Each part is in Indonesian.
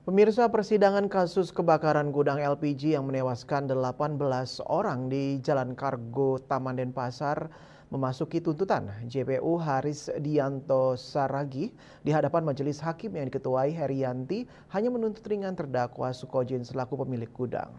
Pemirsa, persidangan kasus kebakaran gudang LPG yang menewaskan 18 orang di Jalan Kargo Taman Denpasar memasuki tuntutan. JPU Haris Dianto Saragih di hadapan majelis hakim yang diketuai Herianti hanya menuntut ringan terdakwa Sukojin selaku pemilik gudang.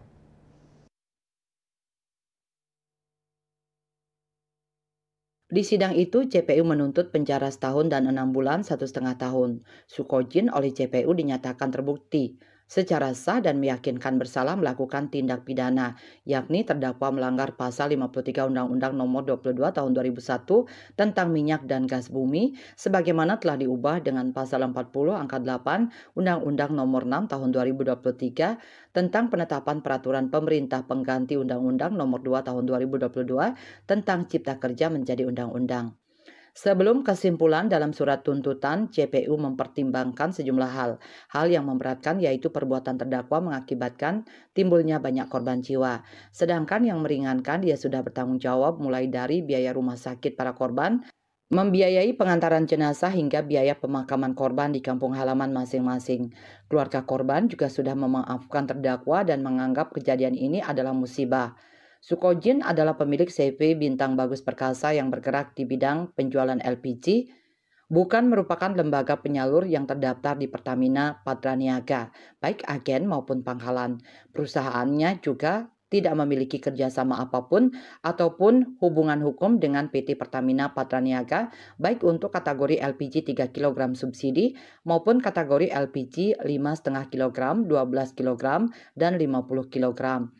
Di sidang itu, JPU menuntut penjara setahun dan 6 bulan 1,5 tahun. Sukojin oleh JPU dinyatakan terbukti secara sah dan meyakinkan bersalah melakukan tindak pidana, yakni terdakwa melanggar pasal 53 Undang-Undang Nomor 22 Tahun 2001 tentang minyak dan gas bumi, sebagaimana telah diubah dengan pasal 40 angka 8 Undang-Undang Nomor 6 Tahun 2023 tentang penetapan peraturan pemerintah pengganti Undang-Undang Nomor 2 Tahun 2022 tentang Cipta Kerja menjadi undang-undang. Sebelum kesimpulan dalam surat tuntutan, JPU mempertimbangkan sejumlah hal. Hal yang memberatkan yaitu perbuatan terdakwa mengakibatkan timbulnya banyak korban jiwa. Sedangkan yang meringankan dia sudah bertanggung jawab mulai dari biaya rumah sakit para korban, membiayai pengantaran jenazah hingga biaya pemakaman korban di kampung halaman masing-masing. Keluarga korban juga sudah memaafkan terdakwa dan menganggap kejadian ini adalah musibah. Sukojin adalah pemilik CV Bintang Bagus Perkasa yang bergerak di bidang penjualan LPG, bukan merupakan lembaga penyalur yang terdaftar di Pertamina Patraniaga, baik agen maupun pangkalan. Perusahaannya juga tidak memiliki kerjasama apapun ataupun hubungan hukum dengan PT Pertamina Patraniaga, baik untuk kategori LPG 3 kg subsidi maupun kategori LPG 5,5 kg, 12 kg, dan 50 kg.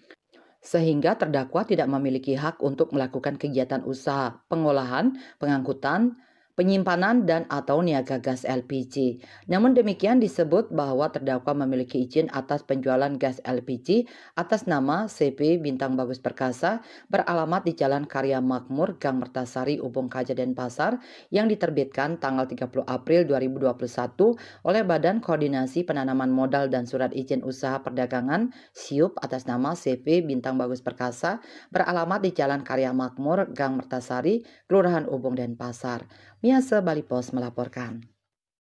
Sehingga terdakwa tidak memiliki hak untuk melakukan kegiatan usaha, pengolahan, pengangkutan, penyimpanan, dan atau niaga gas LPG. Namun demikian disebut bahwa terdakwa memiliki izin atas penjualan gas LPG atas nama CP Bintang Bagus Perkasa beralamat di Jalan Karya Makmur, Gang Mertasari, Ubung Kaja, Denpasar yang diterbitkan tanggal 30 April 2021 oleh Badan Koordinasi Penanaman Modal dan Surat Izin Usaha Perdagangan SIUP atas nama CP Bintang Bagus Perkasa beralamat di Jalan Karya Makmur, Gang Mertasari, Kelurahan Ubung, Denpasar. Miase Bali Pos melaporkan.